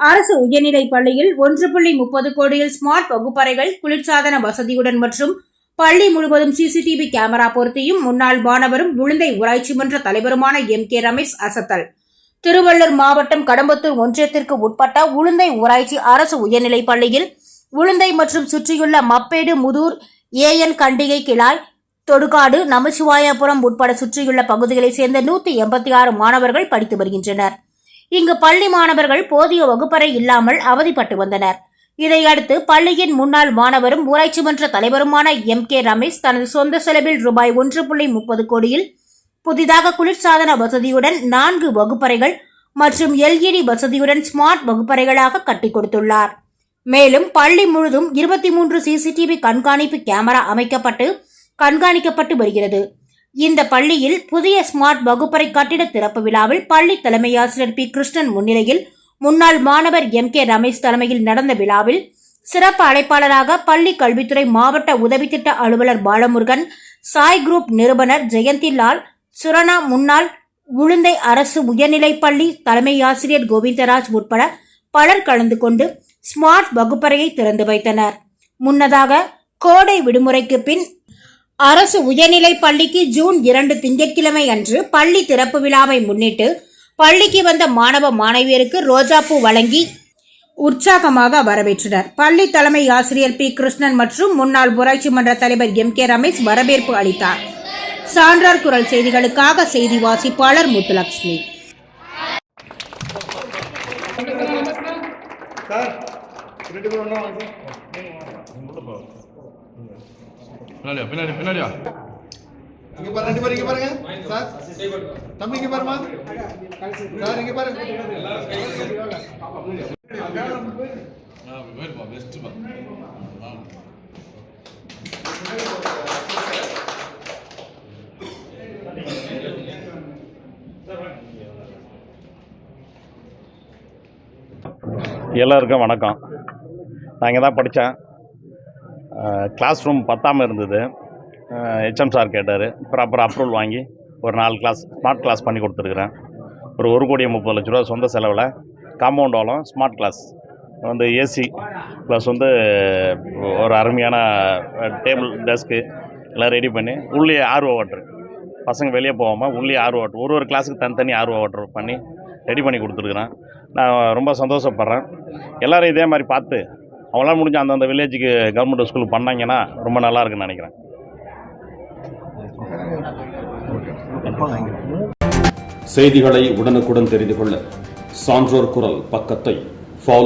அரசு உயர்நிலைப் பள்ளியில் 1.30 கோடியில் ஸ்மார்ட் வகுப்பறைகள், குளிர்சாதன வசதியுடன் மற்றும் பள்ளி முழுவதும் சிசிடிவி கேமரா பொருத்தியும் முன்னாள் மாணவரும் உளுந்தை ஊராட்சி மன்ற தலைவருமான MK ரமேஷ் அசத்தல். திருவள்ளூர் மாவட்டம் கடம்பத்தூர் ஒன்றியத்திற்கு உட்பட்ட உளுந்தை ஊராட்சி அரசு உயர்நிலைப் பள்ளியில் உளுந்தை மற்றும் சுற்றியுள்ள மப்பேடு, முதூர், AN கண்டிகை கிளாய், தொடுகாடு, நமச்சிவாயபுரம் உட்பட சுற்றியுள்ள பகுதிகளைச் சேர்ந்த 186 மாணவர்கள் படித்து வருகின்றனர். இங்கு பள்ளி மாணவர்கள் போதிய வகுப்பறை இல்லாமல் அவதிப்பட்டு வந்தனர். இதையடுத்து பள்ளியின் முன்னாள் மாணவரும் ஊராட்சி மன்ற தலைவருமான MK ரமேஷ் தனது சொந்த செலவில் ரூபாய் 1.30 கோடியில் புதிதாக குளிர்சாதன வசதியுடன் 4 வகுப்பறைகள் மற்றும் LED வசதியுடன் ஸ்மார்ட் வகுப்பறைகளாக கட்டிக் கொடுத்துள்ளார். மேலும் பள்ளி முழுதும் 23 CCTV கண்காணிப்பு கேமரா அமைக்கப்பட்டு கண்காணிக்கப்பட்டு வருகிறது. இந்த பள்ளியில் புதிய ஸ்மார்ட் வகுப்பறை கட்டிட திறப்பு விழாவில் பள்ளி தலைமை ஆசிரியர் P. கிருஷ்ணன் முன்னிலையில் முன்னாள் மாணவர் MK ரமேஷ் தலைமையில் நடந்த விழாவில் சிறப்பு அழைப்பாளராக பள்ளி கல்வித்துறை மாவட்ட உதவி திட்ட அலுவலர் பாலமுருகன், சாய் குரூப் நிறுவனர் ஜெயந்திலால், சுரணா, முன்னாள் உளுந்தை அரசு உயர்நிலைப் பள்ளி தலைமை ஆசிரியர் கோவிந்தராஜ் உட்பட பலர் கலந்து கொண்டு ஸ்மார்ட் வகுப்பறையை திறந்து வைத்தனர். முன்னதாக கோடை விடுமுறைக்கு பின் அரசு உயர்நிலைப் பள்ளிக்கு ஜூன் 2 திங்கட்கிழமை அன்று பள்ளி திறப்பு விழாவை முன்னிட்டு பள்ளிக்கு வந்த மாணவ மாணவியருக்கு ரோஜாப்பூ வழங்கி உற்சாகமாக வரவேற்றனர். பள்ளி தலைமை ஆசிரியர் P. கிருஷ்ணன் மற்றும் முன்னாள் ஊராட்சி மன்ற தலைவர் MK ரமேஷ் வரவேற்பு அளித்தார். சான்றார் குரல் செய்திகளுக்காக செய்தி வாசிப்பாளர் முத்துலட்சுமி. பின்னாடியா இங்க பாருங்க சார், தம்பி இங்க பாருமா சார், இங்க பாருங்க எல்லாருக்கும் வணக்கம். நான் இங்கே தான் படித்தேன். கிளாஸ் ரூம் பத்தாமல் இருந்தது. HM சார் கேட்டார். ப்ராப்பராக அப்ரூவல் வாங்கி ஒரு 4 கிளாஸ் ஸ்மார்ட் கிளாஸ் பண்ணி கொடுத்துருக்குறேன். ஒரு 1,30,00,000 ரூபா சொந்த செலவில் காம்பவுண்ட் வாலும் ஸ்மார்ட் கிளாஸ் வந்து AC ப்ளஸ் வந்து ஒரு அருமையான டேபிள், டெஸ்க்கு எல்லாம் ரெடி பண்ணி உள்ளே RO வாட்டர், பசங்க வெளியே போகாமல் உள்ளே RO வாட்டர், ஒரு கிளாஸுக்கு தனித்தனி RO வாட்டர் பண்ணி ரெடி பண்ணி கொடுத்துருக்குறேன். நான் ரொம்ப சந்தோஷப்படுறேன். எல்லோரும் இதே மாதிரி பார்த்து அவங்களால முடிஞ்ச அந்தந்த வில்லேஜுக்கு கவர்மெண்ட் ஸ்கூலுக்கு பண்ணாங்கன்னா ரொம்ப நல்லா இருக்குன்னு நினைக்கிறேன். செய்திகளை உடனுக்குடன் தெரிந்து கொள்ள சான்றோர் குரல் பக்கத்தை